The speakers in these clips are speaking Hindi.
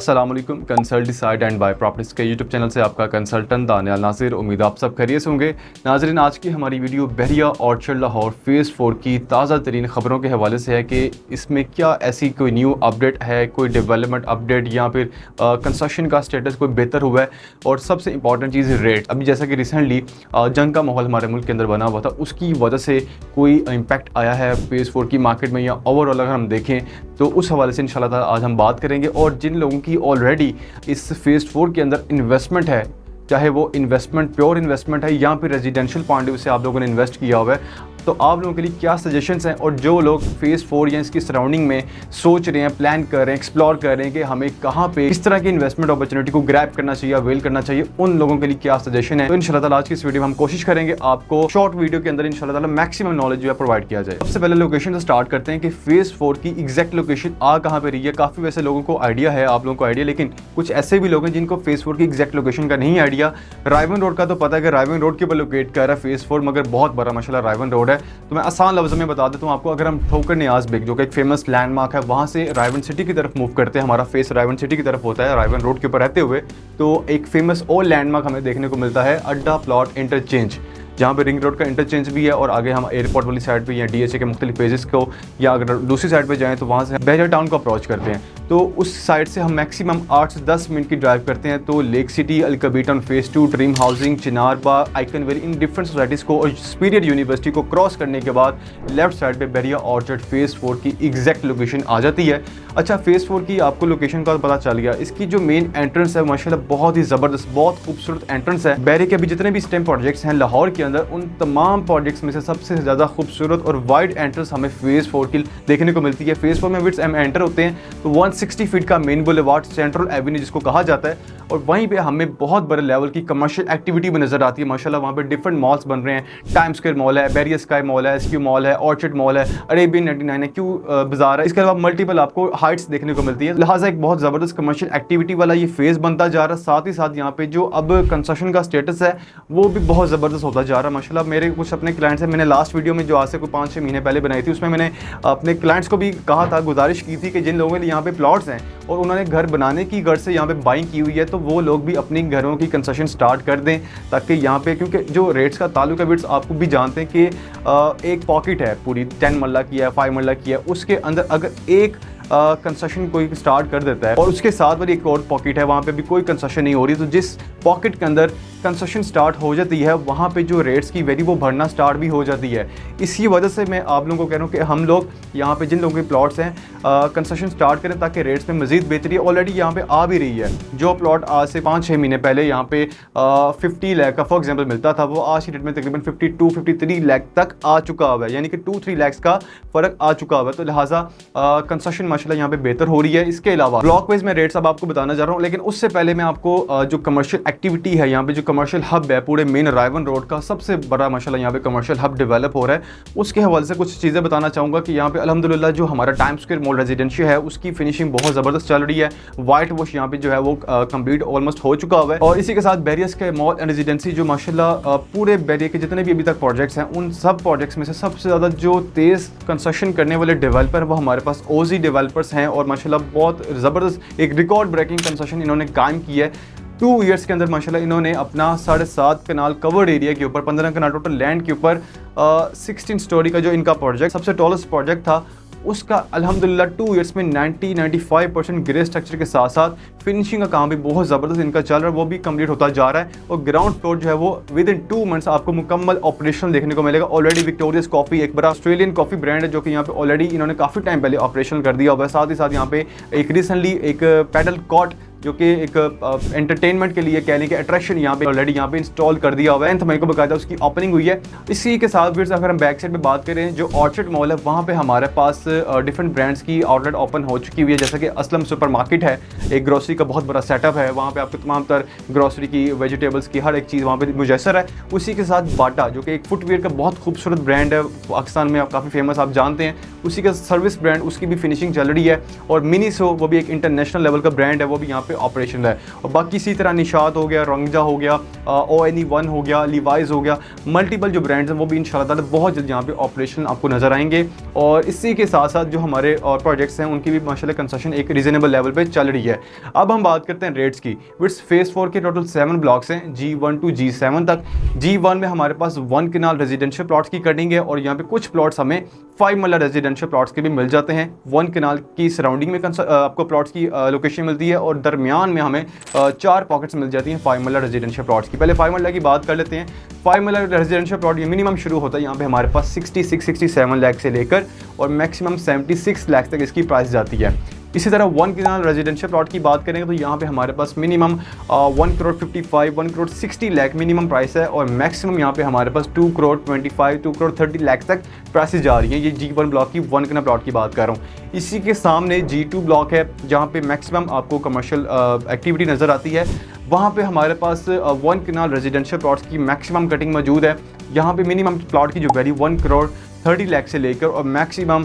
अस्सलामुअलैकुम। Consult Decide and Buy Properties के यूट्यूब चैनल से आपका कंसल्टेंट दानियाल नासिर। उम्मीद आप सब खैरियत से होंगे। नाज़रीन, आज की हमारी वीडियो बहरिया ऑर्चर्ड लाहौर फ़ेज़ 4 की ताज़ा तरीन ख़बरों के हवाले से है कि इसमें क्या ऐसी कोई न्यू अपडेट है, कोई डेवलपमेंट अपडेट या फिर कंस्ट्रक्शन का स्टेटस कोई बेहतर हुआ है। और सबसे इंपॉर्टेंट चीज़ रेट। अभी जैसा कि रिसेंटली जंग का माहौल हमारे मुल्क के अंदर बना हुआ था, उसकी वजह से कोई इम्पैक्ट आया है फ़ेज़ 4 की मार्केट में या ओवरऑल अगर हम देखें तो उस हवाले से इंशाल्लाह ताला आज हम बात करेंगे। और जिन लोगों की ऑलरेडी इस फ़ेज़ 4 के अंदर इन्वेस्टमेंट है, चाहे वो इन्वेस्टमेंट प्योर इन्वेस्टमेंट है या फिर रेजिडेंशियल पॉइंट ऑफ व्यू से आप लोगों ने इन्वेस्ट किया हुआ है, तो आप लोगों के लिए क्या सजेशंस हैं। और जो लोग फ़ेज़ 4 या इसकी सराउंडिंग में सोच रहे हैं, प्लान कर रहे हैं, एक्सप्लोर कर रहे हैं कि हमें कहाँ पे इस तरह की इन्वेस्टमेंट अपॉर्चुनिटी को ग्रैब करना चाहिए, अवेल करना चाहिए, उन लोगों के लिए क्या सजेशन है। तो इंशाल्लाह ताला आज की इस वीडियो में हम कोशिश करेंगे आपको शॉर्ट वीडियो के अंदर इंशाल्लाह ताला मैक्सिमम नॉलेज जो है प्रोवाइड किया जाए। सबसे पहले लोकेशन से स्टार्ट करते हैं कि फ़ेज़ 4 की एग्जैक्ट लोकेशन कहाँ पे रही है। काफ़ी वैसे लोगों को आइडिया है, आप लोगों को आइडिया, लेकिन कुछ ऐसे भी लोग हैं जिनको फ़ेज़ 4 की एग्जैक्ट लोकेशन का नहीं आइडिया। रायवन रोड का तो पता है कि रायवन रोड के ऊपर लोकेट कर रहा है फ़ेज़ 4, मगर बहुत बड़ा माशाल्लाह रायवन रोड है। तो मैं आसान लफ्ज़ों में बता देता हूँ आपको, अगर हम ठोकर न्याज़ बेग जो कि एक फेमस लैंडमार्क है, वहाँ से रायवन सिटी की तरफ मूव करते हैं, हमारा फेस रायवन सिटी की तरफ होता है रायवन रोड के ऊपर रहते हुए, तो एक फेमस और लैंडमार्क हमें देखने को मिलता है अड्डा प्लॉट इंटरचेंज, जहाँ पे रिंग रोड का इंटरचेंज भी है। और आगे हम एयरपोर्ट वाली साइड पे या डीएचए के मुख्तलिफ पेजेस को, या अगर दूसरी साइड पे जाएँ तो वहाँ से बहरिया टाउन को अप्रोच करते हैं। तो उस साइड से हम मैक्सिमम 8 से 10 मिनट की ड्राइव करते हैं तो lake city, Al Kabir phase 2, dream housing, Chinar Bagh, icon valley, in different societies को और सुपीरियर यूनिवर्सिटी को क्रॉस करने के बाद लेफ्ट साइड पे बहरिया ऑर्चर्ड फ़ेज़ 4 की एग्जैक्ट लोकेशन आ जाती है। अच्छा, फ़ेज़ 4 की आपको लोकेशन का पता चल गया। इसकी जो मेन एंट्रेंस है माशाल्लाह बहुत ही ज़बरदस्त, बहुत खूबसूरत एंट्रेंस है। बहरिया के अभी जितने भी स्टेम प्रोजेक्ट्स हैं लाहौर के अंदर, उन तमाम प्रोजेक्ट्स में से सबसे ज़्यादा खूबसूरत और वाइड एंट्रेंस हमें फ़ेज़ 4 की देखने को मिलती है। फ़ेज़ 4 में विड्स एम एंटर होते हैं तो 160 फीट का मेन बुलेवार्ड, सेंट्रल एवेन्यू जिसको कहा जाता है, और वहीं पे हमें बहुत बड़े लेवल की कमर्शियल एक्टिविटी भी नजर आती है माशाल्लाह। वहाँ पे डिफरेंट मॉल्स बन रहे हैं, टाइम स्क्वायर मॉल है, बहरिया स्काई मॉल है, एसक्यू मॉल है, ऑर्चिड मॉल है, अरेबियन 99 है, क्यू बाजार है। इसके अलावा मल्टीपल आपको हाइट्स देखने को मिलती है। लिहाजा एक बहुत ज़बरदस्त कमर्शियल एक्टिविटी वाला ये फेज़ बनता जा रहा है। साथ ही साथ यहाँ पे जो अब कंस्ट्रक्शन का स्टेटस है वो भी बहुत ज़बरदस्त होता जा रहा है माशाल्लाह। मेरे कुछ अपने क्लाइंट्स हैं, मैंने लास्ट वीडियो में जो आज से कोई 5-6 महीने पहले बनाई थी, उसमें मैंने अपने क्लाइंट्स को भी कहा था, गुजारिश की थी कि जिन लोगों ने यहाँ पे प्लॉट्स हैं और उन्होंने घर बनाने की गर्ज से यहाँ पे बाइंग की हुई है, तो वो लोग भी अपनी घरों की कंस्ट्रक्शन स्टार्ट कर दें, ताकि यहाँ पे, क्योंकि जो रेट्स का ताल्लुक है बिट्स आप भी जानते हैं कि एक पॉकेट है पूरी 10 मरला की है, 5 मरला की है, उसके अंदर अगर एक कंस्ट्रक्शन कोई स्टार्ट कर देता है और उसके साथ वाली एक और पॉकेट है, वहाँ पे भी कोई कंस्ट्रक्शन नहीं हो रही, तो जिस पॉकेट के अंदर कंस्ट्रक्शन स्टार्ट हो जाती है वहाँ पे जो रेट्स की वैल्यू वो बढ़ना स्टार्ट भी हो जाती है। इसी वजह से मैं आप लोगों को कह रहा हूँ कि हम लोग यहाँ पे जिन लोगों के प्लॉट्स हैं कंस्ट्रक्शन स्टार्ट करें ताकि रेट्स में मजीद बेहतरी ऑलरेडी यहाँ पे आ भी रही है। जो प्लॉट आज से 5-6 महीने पहले यहाँ पे 50 लाख का फॉर एग्जाम्पल मिलता था, वो आज की डेट में तकरीबन 52-53 लाख तक आ चुका हुआ है, यानी कि 2-3 लाख का फ़र्क आ चुका हुआ है। तो लिहाजा कंस्ट्रक्शन माशाल्लाह यहाँ पे बेहतर हो रही है। इसके अलावा ब्लॉक वाइज मैं रेट्स अब आपको बताना चाह रहा हूँ, लेकिन उससे पहले मैं आपको जो कमर्शियल एक्टिविटी है, यहाँ पे जो कमर्शियल हब है पूरे मेन रायवन रोड का, सबसे बड़ा माशाल्लाह यहाँ पे कमर्शियल हब डेवलप हो रहा है, उसके हवाले से कुछ चीज़ें बताना चाहूँगा कि यहाँ पे अल्हम्दुलिल्लाह जो हमारा टाइम स्क्वायर मॉल रेजिडेंशियल है उसकी फिनिशिंग बहुत ज़बरदस्त चल रही है। वाइट वॉश यहाँ पे जो है वो कंप्लीट ऑलमोस्ट हो चुका हुआ है। और इसी के साथ बहरिया के मॉल एंड रेजिडेंसी जो माशाल्लाह पूरे बहरिया के जितने भी अभी तक प्रोजेक्ट्स हैं, उन सब प्रोजेक्ट्स में से सबसे ज़्यादा जो तेज़ कंस्ट्रक्शन करने वाले डेवलपर वो हमारे पास ओजी डेवलपर्स हैं। और माशाल्लाह बहुत ज़बरदस्त एक रिकॉर्ड ब्रेकिंग कंस्ट्रक्शन इन्होंने कायम की है। 2 ईयर्स के अंदर माशाल्लाह इन्होंने अपना 7.5 कनाल कवर्ड एरिया के ऊपर, 15 कनाल टोटल लैंड के ऊपर 16 स्टोरी का जो इनका प्रोजेक्ट सबसे टॉलेस्ट प्रोजेक्ट था, उसका अल्हम्दुलिल्लाह 2 ईयर्स में 90-95% ग्रे स्ट्रक्चर के साथ साथ फिनिशिंग का काम भी बहुत ज़बरदस्त इनका चल रहा है, वो भी कंप्लीट होता जा रहा है। और ग्राउंड फ्लोर जो है वो विद इन 2 मंथ्स आपको मुकम्मल ऑपरेशनल देखने को मिलेगा। ऑलरेडी विक्टोरियस कॉफ़ी एक बड़ा ऑस्ट्रेलियन कॉफ़ी ब्रांड है जो कि यहाँ पे ऑलरेडी इन्होंने काफ़ी टाइम पहले ऑपरेशनल कर दिया हुआ है। साथ ही साथ यहाँ पे एक रिसेंटली एक पैडल कॉट जो कि एक एंटरटेनमेंट के लिए कह लें कि अट्रैक्शन यहाँ पे ऑलरेडी यहाँ पे इंस्टॉल कर दिया हुआ है। 9 मई को बकायदा उसकी ओपनिंग हुई है। इसी के साथ फिर अगर हम बैक साइड पे बात करें, जो ऑर्चर्ड मॉल है वहाँ पे हमारे पास डिफरेंट ब्रांड्स की आउटलेट ओपन हो चुकी हुई है, जैसे कि असलम सुपरमार्केट है, एक ग्रोसरी का बहुत बड़ा सेटअप है, वहाँ पे आपको तमाम तर ग्रोसरी की, वेजिटेबल्स की हर एक चीज़ वहाँ पे मुयसर है। उसी के साथ बाटा जो कि एक फुटवेयर का बहुत खूबसूरत ब्रांड है, पाकिस्तान में काफ़ी फेमस आप जानते हैं, उसी का सर्विस ब्रांड, उसकी भी फिनिशिंग चल रही है। और मिनीसो वो भी एक इंटरनेशनल लेवल का ब्रांड है, वो भी यहाँ पे ऑपरेशन है। और बाकी इसी तरह निशात हो गया, रंगजा हो गया, ONE1 हो गया, लिवाइज हो गया, मल्टीपल जो ब्रांड्स हैं वो भी इंशाल्लाह ताला बहुत जल्द यहाँ पे ऑपरेशन आपको नज़र आएंगे। और इसी के साथ साथ जो हमारे और प्रोजेक्ट्स हैं उनकी भी माशाल्लाह कंस्ट्रक्शन एक रीजनेबल लेवल पे चल रही है। अब हम बात करते हैं रेट्स की। विट्स फेज़ 4 के टोटल 7 ब्लॉक्स हैं, G1 to G7 तक। G1 में हमारे पास 1 कनाल रेजिडेंशियल प्लॉट्स की कटिंग है और यहाँ पे कुछ प्लॉट्स हमें 5 मरला रेजिडेंशियल प्लॉट्स के भी मिल जाते हैं। 1 कनाल की सराउंडिंग में आपको प्लॉट्स की लोकेशन मिलती है और दरमियान में हमें 4 पॉकेट्स मिल जाती हैं 5 मरला रेजिडेंशियल प्लॉट्स की। पहले 5 मरला की बात कर लेते हैं। 5 मरला रेजिडेंशियल प्लॉट ये मिनिमम शुरू होता है यहाँ पे हमारे पास 66-67 लाख से लेकर और मैक्सिमम 76 लाख तक इसकी प्राइस जाती है। इसी तरह 1 कनाल रेजिडेंशियल प्लॉट की बात करेंगे तो यहाँ पे हमारे पास minimum 1 crore 55, 1 crore 60 lakh minimum price है और मैक्सिमम यहाँ पे हमारे पास 2 करोड़ 25, 2 करोड़ 30 लाख तक प्राइसेस जा रही हैं। ये G1 ब्लॉक की 1 कनाल प्लॉट की बात कर रहा हूँ। इसी के सामने G2 ब्लॉक है जहाँ पे मैक्सिमम आपको कमर्शियल एक्टिविटी नज़र आती है। वहाँ पे हमारे पास 1 कनाल रेजिडेंशियल प्लॉट्स की मैक्सिमम कटिंग मौजूद है। यहाँ पे मिनिमम प्लॉट की जो वैल्यू 1 करोड़ 30 लाख से लेकर और मैक्सिमम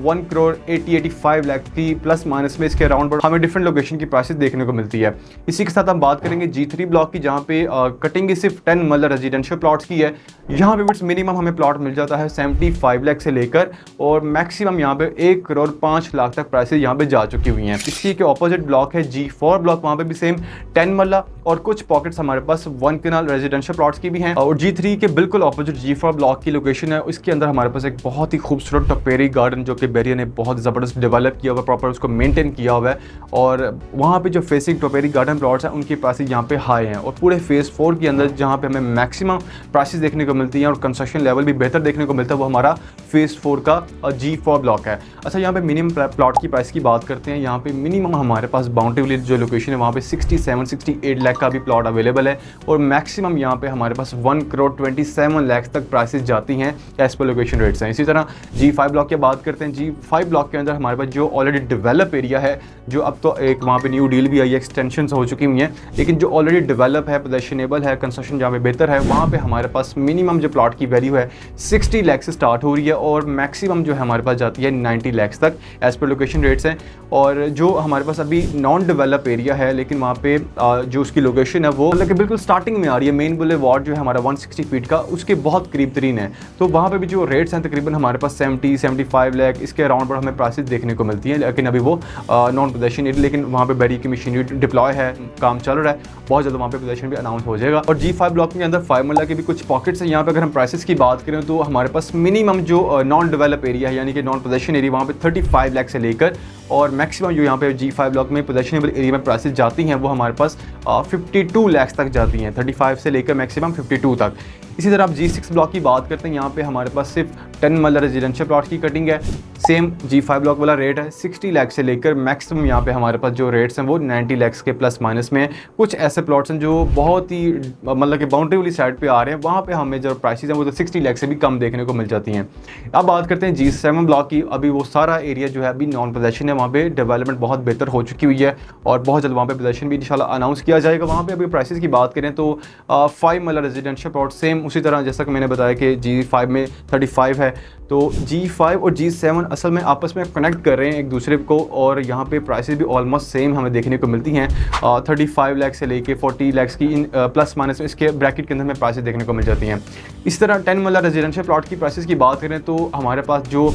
1 करोड़ 80-85 लाख की प्लस माइनस में इसके अराउंड हमें डिफरेंट लोकेशन की प्राइसेस देखने को मिलती है। इसी के साथ हम बात करेंगे G3 ब्लॉक की जहाँ पे कटिंग सिर्फ 10 मरला रेजिडेंशियल प्लॉट्स की है। यहाँ पे विट्स मिनिमम हमें प्लॉट मिल जाता है 75 लाख से लेकर और मैक्सिमम यहाँ पे 1 करोड़ 5 लाख तक प्राइसेस यहाँ पे जा चुकी हुई हैं। इसी के ऑपोजिट ब्लॉक है G4 ब्लॉक, वहाँ पे भी सेम 10 मरला और कुछ पॉकेट्स हमारे पास 1 कनाल रेजिडेंशियल प्लॉट्स की भी हैं। और G3 के बिल्कुल ऑपोजिट G4 ब्लॉक की लोकेशन है, इसके अंदर हमारे पास एक बहुत ही खूबसूरत टपेरी गार्डन जो कि बेरिया ने बहुत ज़बरदस्त डेवलप किया हुआ, प्रॉपर उसको मेंटेन किया हुआ है। और वहाँ पे जो फेसिंग टपेरी गार्डन प्लॉट्स हैं उनकी प्राइसेस यहाँ पे हाई हैं और पूरे फेज़ 4 के अंदर जहाँ पे हमें मैक्सिमम प्राइसेस देखने को मिलती हैं और कंस्ट्रक्शन लेवल भी बेहतर देखने को मिलता है वो हमारा फेज़ 4 का G4 ब्लॉक है। अच्छा, यहाँ पे मिनिमम प्लॉट की प्राइस की बात करते हैं। यहाँ पे मिनिमम हमारे पास बाउंड्री वाली जो लोकेशन है वहाँ पे 67-68 लाख का भी प्लॉट अवेलेबल है और मैक्सिमम यहाँ पे हमारे पास 1 करोड़ 27 लाख तक प्राइसेस जाती हैं एज पर लोकेशन रेट्स हैं। इसी तरह G5 ब्लॉक की बात करते हैं। G5 ब्लॉक के अंदर हमारे पास जो ऑलरेडी डेवलप एरिया है, जो अब तो एक वहाँ पे न्यू डील भी आई है, एक्सटेंशंस हो चुकी हुई हैं, लेकिन जो ऑलरेडी डेवलप है, पोजेशनेबल है, कंस्ट्रक्शन जहाँ पे बेहतर है, वहाँ पे हमारे पास मिनिमम जो प्लॉट की वैल्यू है 60 लाख से स्टार्ट हो रही है और मैक्सिमम जो है हमारे पास जाती है 90 लाख तक एज पर लोकेशन रेट्स हैं। और जो हमारे पास अभी नॉन डेवलप एरिया है लेकिन वहाँ पे जो उसकी लोकेशन है वो मतलब कि बिल्कुल स्टार्टिंग में आ रही है, मेन बुलेवार्ड जो है हमारा 160 फीट का उसके बहुत करीब तरीन है, तो वहाँ पे भी जो रेट्स हैं तकरीबन हमारे पास 70-75 लाख इसके अराउंड पर हमें प्राइसेस देखने को मिलती हैं। लेकिन अभी वो नॉन पोजेशन एरिया, लेकिन वहाँ पे बैरी की मशीनरी डिप्लॉय है, काम चल रहा है, बहुत जल्द वहाँ पे पोजेशन भी अनाउंस हो जाएगा। और G5 ब्लॉक के अंदर 5 मरला के भी कुछ पॉकेट्स हैं। यहाँ पे अगर हम प्राइसेस की बात करें तो हमारे पास मिनिमम जो नॉन डेवलप एरिया है यानी कि नॉन पोजेशन एरिया वहाँ पे 35 लाख से लेकर और मैक्सिमम जो यहाँ पे G5 ब्लॉक में पोजेशनेबल एरिया में प्राइसेस जाती हैं वो हमारे पास 52 लाख तक जाती हैं, 35 से लेकर मैक्सिमम 52 तक। इसी तरह आप G6 ब्लॉक की बात करते हैं, यहाँ पे हमारे पास सिर्फ 10 मरला रेजिडेंशियल प्लॉट की कटिंग है। सेम G5 ब्लॉक वाला रेट है 60 लाख से लेकर मैक्सिमम यहाँ पे हमारे पास जो रेट्स हैं वो 90 लाख के प्लस माइनस में। कुछ ऐसे प्लॉट्स हैं जो बहुत ही मतलब कि बाउंड्री वाली साइड पे आ रहे हैं, वहाँ पे हमें जो प्राइसेस हैं वो तो 60 लाख से भी कम देखने को मिल जाती हैं। अब बात करते हैं G7 ब्लॉक की। अभी वो सारा एरिया जो है अभी नॉन पोजेशन है, वहाँ पे डेवलपमेंट बहुत बेहतर हो चुकी हुई है और बहुत जल्द वहाँ पे पोजेशन भी इंशाल्लाह अनाउंस किया जाएगा। वहाँ पे अभी प्राइसेस की बात करें तो 5 मरला रेजिडेंशियल प्लॉट सेम उसी तरह जैसा कि मैंने बताया कि G5 में 35 है, तो G5 और G7 असल में आपस में कनेक्ट कर रहे हैं एक दूसरे को और यहाँ पे प्राइसेस भी ऑलमोस्ट सेम हमें देखने को मिलती हैं। 35 लाख से लेके 40 लाख की इन प्लस माइनस इसके ब्रैकेट के अंदर में प्राइसेस देखने को मिल जाती हैं। इस तरह 10 मरला रेजिडेंशियल प्लॉट की प्राइसेस की बात करें तो हमारे पास जो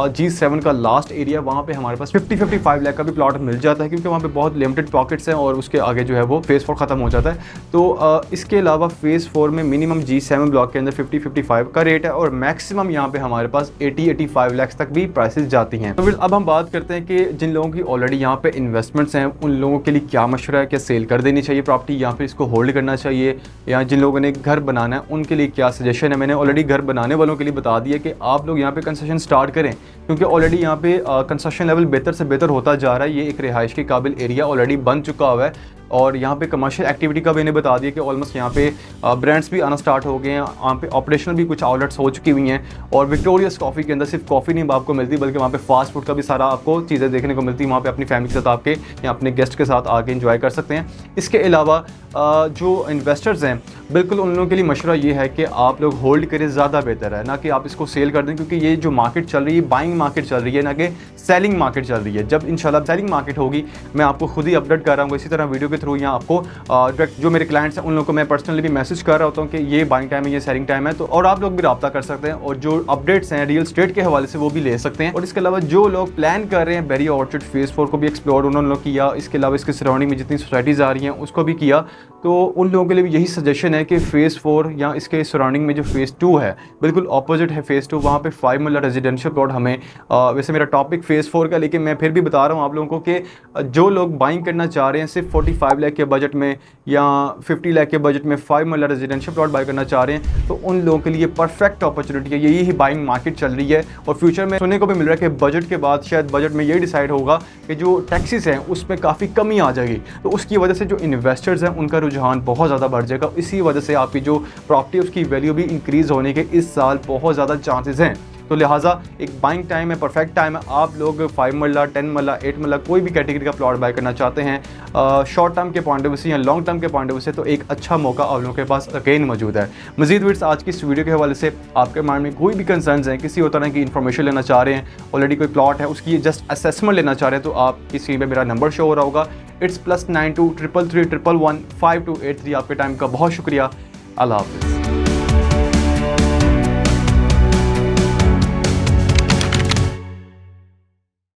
G7 का लास्ट एरिया वहाँ पे हमारे पास 50-55 लाख का भी प्लॉट मिल जाता है क्योंकि वहाँ पे बहुत लिमिटेड पॉकेट्स हैं और उसके आगे जो है वो फेज़ 4 ख़त्म हो जाता है। तो इसके अलावा फेज़ 4 में मिनिमम G7 ब्लॉक के अंदर 50-55 का रेट है और मैक्सिमम यहाँ पे हमारे पास 80-85 लाख तक भी प्राइसेस जाती हैं। तो फिर अब हम बात करते हैं कि जिन लोगों की ऑलरेडी यहाँ पे इन्वेस्टमेंट्स हैं उन लोगों के लिए क्या मशवरा है, क्या सेल कर देनी चाहिए प्रॉपर्टी या फिर इसको होल्ड करना चाहिए, या जिन लोगों ने घर बनाना है उनके लिए क्या सजेशन है। मैंने ऑलरेडी घर बनाने वालों के लिए बता दिया कि आप लोग यहाँ पे कंस्ट्रक्शन स्टार्ट करें क्योंकि ऑलरेडी यहाँ पे कंस्ट्रक्शन लेवल बेहतर से बेहतर होता जा रहा है। ये एक रिहाइश के काबिल एरिया ऑलरेडी बन चुका हुआ है और यहाँ पे कमर्शियल एक्टिविटी का भी इन्हें बता दिया कि ऑलमोस्ट यहाँ पे ब्रांड्स भी आना स्टार्ट हो गए हैं, यहाँ पे ऑपरेशनल भी कुछ आउटलेट्स हो चुकी हुई हैं। और विक्टोरियस कॉफ़ी के अंदर सिर्फ कॉफ़ी नहीं आपको मिलती बल्कि वहाँ पे फास्ट फूड का भी सारा आपको चीज़ें देखने को मिलती है। वहाँ पे अपनी फैमिली के साथ आपके या अपने गेस्ट के साथ आके एंजॉय कर सकते हैं। इसके अलावा जो इन्वेस्टर्स हैं बिल्कुल उन लोगों के लिए मशवरा ये है कि आप लोग होल्ड करें, ज़्यादा बेहतर है, ना कि आप इसको सेल कर दें, क्योंकि ये जो मार्केट चल रही है बाइंग मार्केट चल रही है, ना कि सेलिंग मार्केट चल रही है। जब इंशाल्लाह सेलिंग मार्केट होगी मैं आपको खुद ही अपडेट कर रहा हूँ इसी तरह वीडियो के थ्रू, या आपको डायरेक्ट जो मेरे क्लाइंट्स हैं उन लोगों को मैं पर्सनली भी मैसेज कर रहा होता हूँ कि ये बाइंग टाइम है, ये सेलिंग टाइम है, तो और आप लोग भी रब्ता कर सकते हैं और जो अपडेट्स हैं रियल स्टेट के हवाले से वो भी ले सकते हैं। और इसके अलावा जो लोग प्लान कर रहे हैं बेरिया ऑर्चिड फेज़ 4 को भी एक्सप्लोर उन्होंने लोग किया, इसके अलावा इसके सराउंडिंग में जितनी सोसाइटीज़ आ रही हैं उसको भी किया, तो उन लोगों के लिए भी यही सजेशन है कि फ़ेज़ 4 या इसके सराउंडिंग में जो फ़ेज़ 2 है बिल्कुल ऑपोजिट है फ़ेज़ 2, वहाँ पे 5 मरला रेजिडेंशियल प्लॉट हमें वैसे मेरा टॉपिक फ़ेज़ 4 का, लेकिन मैं फिर भी बता रहा हूँ आप लोगों को कि जो लोग बाइंग करना चाह रहे हैं सिर्फ 45 लाख के बजट में या 50 लाख के बजट में 5 मरला रेजिडेंशियल प्लॉट बाई करना चाह रहे हैं, तो उन लोगों के लिए परफेक्ट अपॉर्चुनिटी है। यही ही बाइंग मार्केट चल रही है और फ्यूचर में सुनने को भी मिल रहा है कि बजट के बाद शायद बजट में यही डिसाइड होगा कि जो टैक्सेस हैं उसमें काफ़ी कमी आ जाएगी, तो उसकी वजह से जो इन्वेस्टर्स हैं उनका रुझान बहुत ज़्यादा बढ़ जाएगा। इसी वजह से आपकी जो प्रॉपर्टी है उसकी वैल्यू भी इंक्रीज़ होने के इस साल बहुत ज़्यादा चांसेस हैं। तो लिहाजा एक बाइंग टाइम है, परफेक्ट टाइम है। आप लोग 5 मरला 10 मरला 8 मरला कोई भी कैटेगरी का प्लॉट बाय करना चाहते हैं शॉर्ट टर्म के पॉइंट ऑफ व्यू से या लॉन्ग टर्म के पॉइंट ऑफ व्यू से, तो एक अच्छा मौका आप लोगों के पास अगेन मौजूद है। मजीद वीडियोस आज की इस वीडियो के हवाले से आपके माइंड में कोई भी कंसर्न्स हैं, किसी और तरह की इन्फॉर्मेशन लेना चाह रहे हैं, ऑलरेडी कोई प्लॉट है उसकी जस्ट असेसमेंट लेना चाह रहे हैं, तो आपकी स्क्रीन पर मेरा नंबर शो हो रहा होगा। इट्स +92 333 111 5283। आपके टाइम का बहुत शुक्रिया। अल्लाह हाफ़िज़।